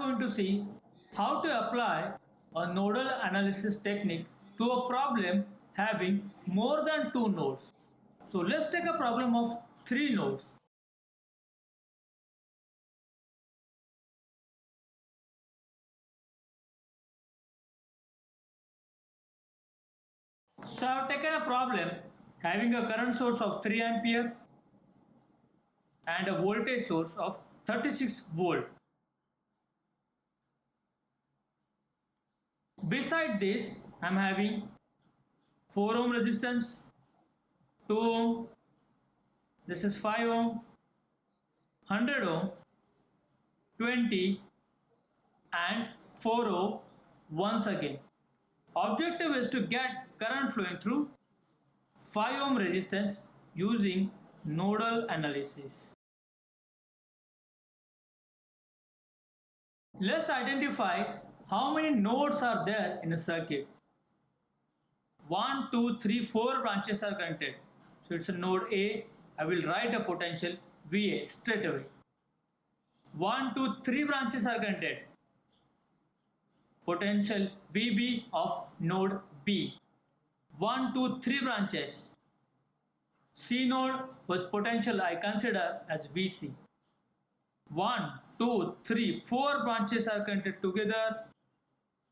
going to see how to apply a nodal analysis technique to a problem having more than two nodes. So let's take a problem of three nodes. So I have taken a problem having a current source of 3 ampere and a voltage source of 36 volt. Beside this, I am having 4 ohm resistance, 2 ohm, this is 5 ohm, 100 ohm, 20 and 4 ohm once again. Objective is to get current flowing through 5 ohm resistance using nodal analysis. Let's identify how many nodes are there in a circuit. 1, 2, 3, 4 branches are connected. So it's a node A. I will write a potential VA straight away. 1, 2, 3 branches are connected. Potential VB of node B. 1, 2, 3 branches. C node was potential I consider as VC. 1, 2, 3, 4 branches are connected together.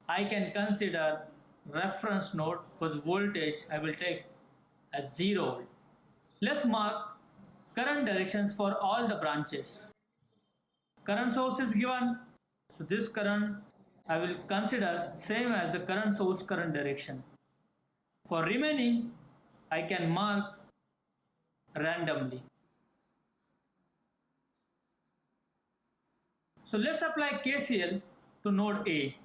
I can consider reference node for the voltage I will take as 0. Let's mark current directions for all the branches. Current source is given, so this current I will consider same as the current source current direction. For remaining, I can mark randomly. So let's apply KCL to node A.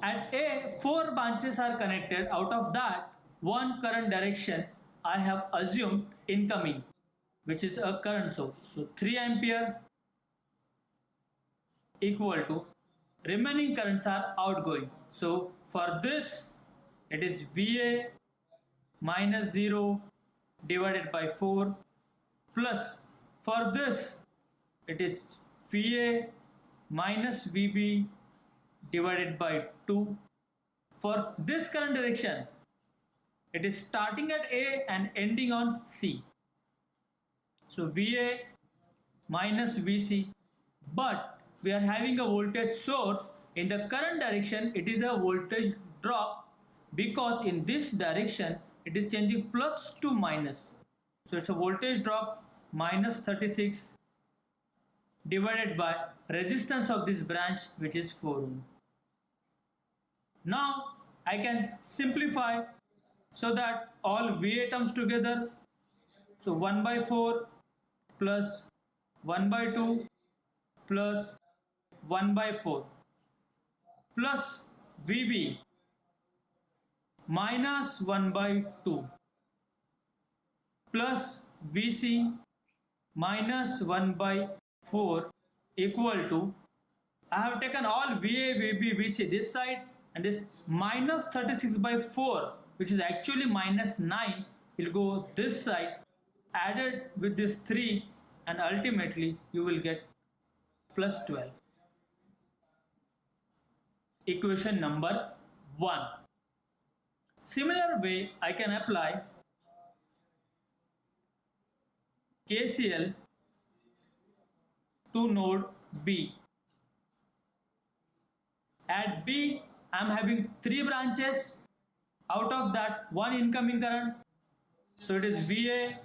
At A, 4 branches are connected. Out of that, one current direction I have assumed incoming, which is a current source. So 3 ampere equal to remaining currents are outgoing. So for this, it is VA minus 0 divided by 4 plus for this, it is VA minus VB divided by 2. For this current direction, it is starting at A and ending on C. So VA minus VC, but we are having a voltage source. In the current direction, it is a voltage drop because in this direction, it is changing plus to minus. So it's a voltage drop minus 36 divided by resistance of this branch, which is 4 ohm. Now I can simplify so that all VA terms together. So 1 by 4 plus 1 by 2 plus 1 by 4 plus VB minus 1 by 2 plus VC minus 1 by 4 equal to, I have taken all VA, VB, VC this side and this minus 36 by 4, which is actually minus 9, will go this side, added with this 3, and ultimately you will get plus 12. Equation number 1. Similar way I can apply KCL to node B. At B, I am having 3 branches. Out of that, 1 incoming current. So it is VA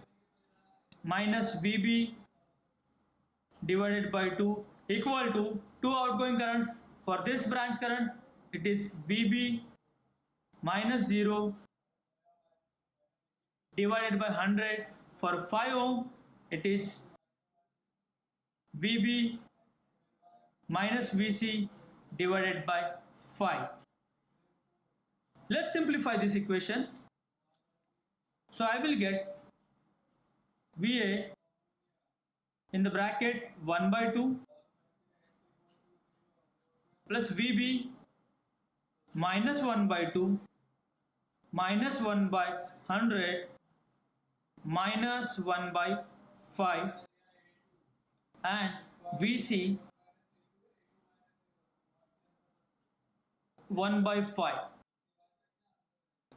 minus VB divided by 2 equal to 2 outgoing currents. For this branch current, it is VB minus 0 divided by 100. For 5 ohm, it is VB minus VC divided by 5. Let's simplify this equation. So I will get VA in the bracket 1 by 2 plus VB minus 1 by 2 minus 1 by 100 minus 1 by 5 and VC 1 by 5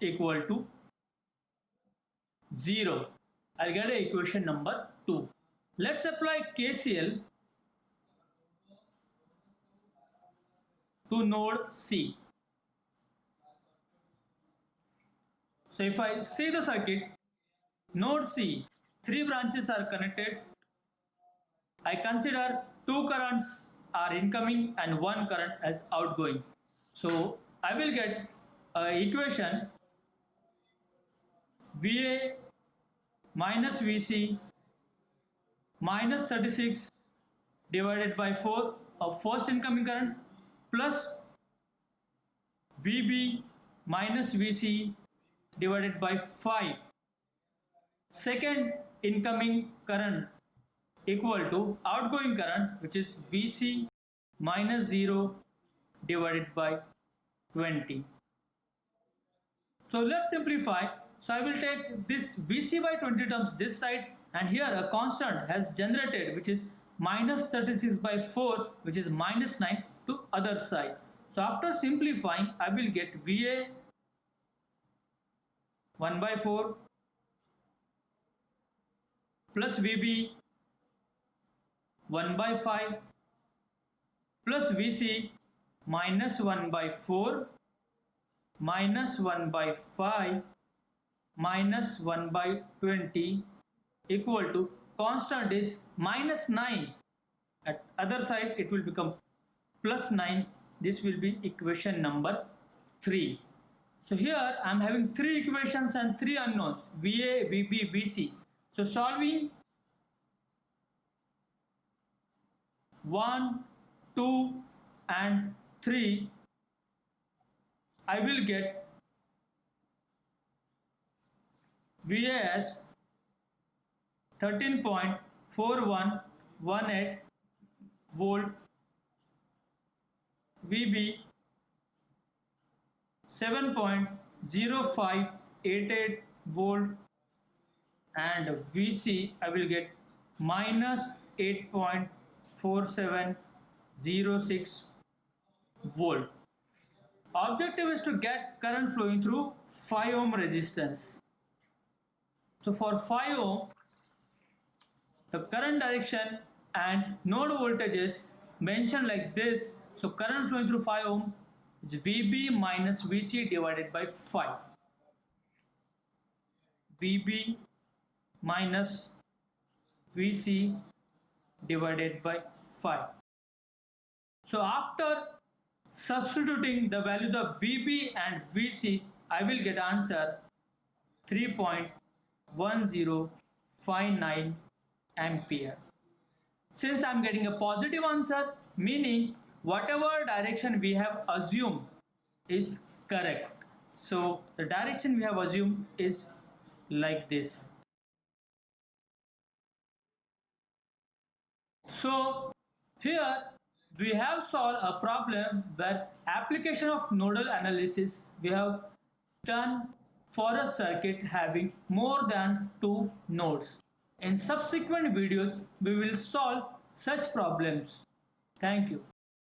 equal to 0. I'll get a equation number 2. Let's apply KCL to node C. So if I see the circuit, node C, 3 branches are connected. I consider 2 currents are incoming and 1 current as outgoing. So I will get an equation VA minus VC minus 36 divided by 4 of first incoming current plus VB minus VC divided by 5 second incoming current equal to outgoing current, which is VC minus 0 divided by 20. So let's simplify. So I will take this VC by 20 terms this side, and here a constant has generated, which is minus 36 by 4, which is minus 9 to other side. So after simplifying, I will get VA 1 by 4 plus VB 1 by 5 plus VC minus 1 by 4 minus 1 by 5 minus 1 by 20 equal to constant is minus 9. At other side it will become plus 9. This will be equation number 3. So here I am having 3 equations and 3 unknowns, VA, VB, VC. So solving 1, 2 and 3, I will get VA as 13.4118 volt, VB 7.0588 volt, and VC I will get minus 8.4706 volt. Objective is to get current flowing through 5 ohm resistance. So for 5 ohm, the current direction and node voltages mentioned like this. So current flowing through 5 ohm is VB minus VC divided by 5. VB minus VC divided by 5. So after substituting the values of VB and VC, I will get answer 3.1059 ampere. Since I am getting a positive answer, meaning whatever direction we have assumed is correct. So the direction we have assumed is like this. So here we have solved a problem where application of nodal analysis we have done for a circuit having more than 2 nodes. In subsequent videos we will solve such problems. Thank you.